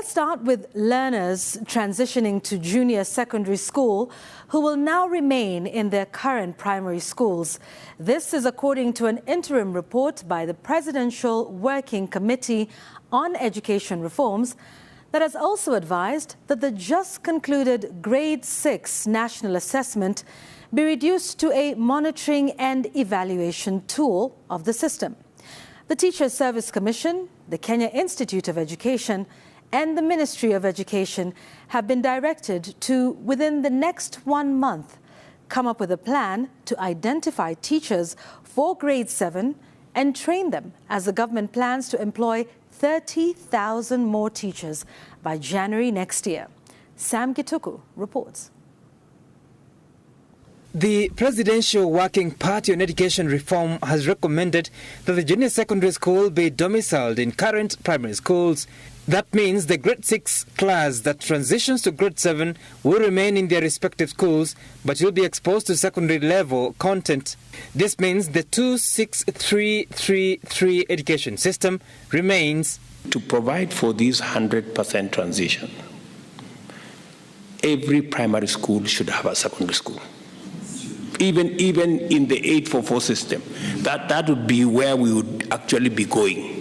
Let's start with learners transitioning to junior secondary school who will now remain in their current primary schools. This is according to an interim report by the Presidential Working Committee on Education Reforms that has also advised that the just concluded Grade 6 National Assessment be reduced to a monitoring and evaluation tool of the system. The Teachers Service Commission, the Kenya Institute of Education, and the Ministry of Education have been directed to, within the next 1 month, come up with a plan to identify teachers for Grade 7 and train them, as the government plans to employ 30,000 more teachers by January next year. Sam Gituku reports. The Presidential Working Party on Education Reform has recommended that the junior secondary school be domiciled in current primary schools. That means the Grade 6 class that transitions to Grade 7 will remain in their respective schools but will be exposed to secondary level content. This means the 26333 education system remains. To provide for this 100% transition, every primary school should have a secondary school. Even in the 844 system, that would be where we would actually be going.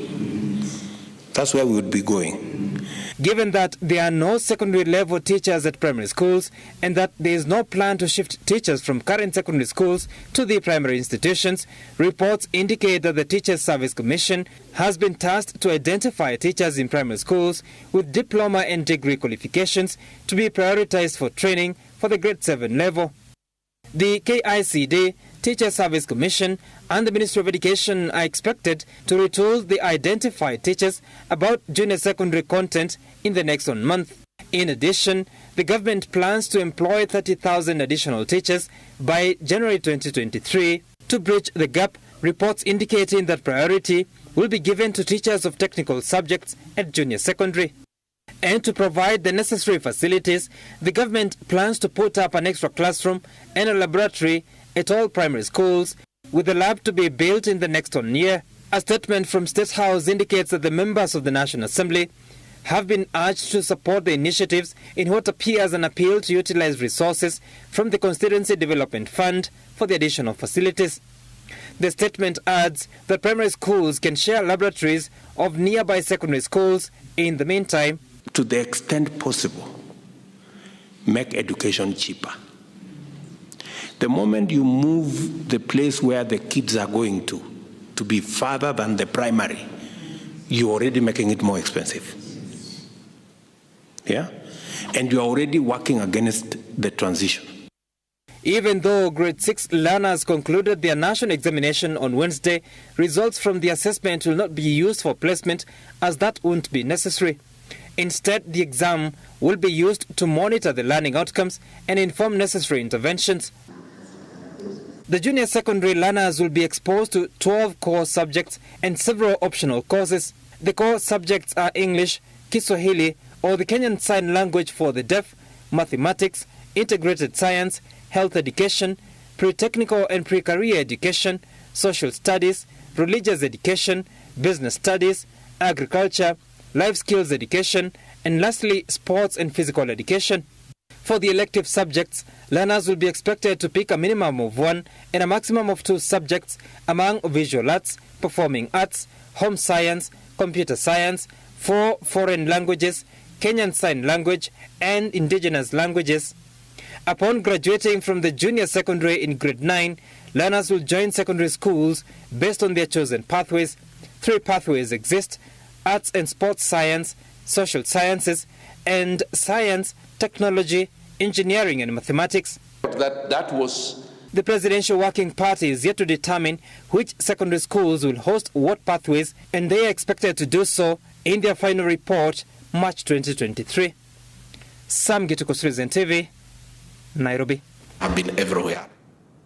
That's where we would be going. Given that there are no secondary level teachers at primary schools and that there is no plan to shift teachers from current secondary schools to the primary institutions, reports indicate that the Teachers Service Commission has been tasked to identify teachers in primary schools with diploma and degree qualifications to be prioritized for training for the Grade 7 level. The KICD, Teacher Service Commission, and the Ministry of Education are expected to retool the identified teachers about junior secondary content in the next 1 month. In addition, the government plans to employ 30,000 additional teachers by January 2023 to bridge the gap, reports indicating that priority will be given to teachers of technical subjects at junior secondary. And to provide the necessary facilities, the government plans to put up an extra classroom and a laboratory at all primary schools, with a lab to be built in the next 1 year. A statement from State House indicates that the members of the National Assembly have been urged to support the initiatives in what appears an appeal to utilize resources from the Constituency Development Fund for the additional facilities. The statement adds that primary schools can share laboratories of nearby secondary schools. In the meantime, to the extent possible, make education cheaper. The moment you move the place where the kids are going to be farther than the primary, you're already making it more expensive. Yeah? And you're already working against the transition. Even though Grade 6 learners concluded their national examination on Wednesday, results from the assessment will not be used for placement, as that won't be necessary. Instead, the exam will be used to monitor the learning outcomes and inform necessary interventions. The junior secondary learners will be exposed to 12 core subjects and several optional courses. The core subjects are English, Kiswahili, or the Kenyan Sign Language for the deaf, mathematics, integrated science, health education, pre-technical and pre-career education, social studies, religious education, business studies, agriculture, life skills education, and lastly, sports and physical education. For the elective subjects, learners will be expected to pick a minimum of 1 and a maximum of 2 subjects among visual arts, performing arts, home science, computer science, 4 foreign languages, Kenyan Sign Language, and indigenous languages. Upon graduating from the junior secondary in Grade 9, learners will join secondary schools based on their chosen pathways. 3 pathways exist: arts and sports science, social sciences, and science, technology, engineering, and mathematics. The Presidential Working Party is yet to determine which secondary schools will host what pathways, and they are expected to do so in their final report, March 2023. Sam Gituku, Citizen TV, Nairobi. I've been everywhere.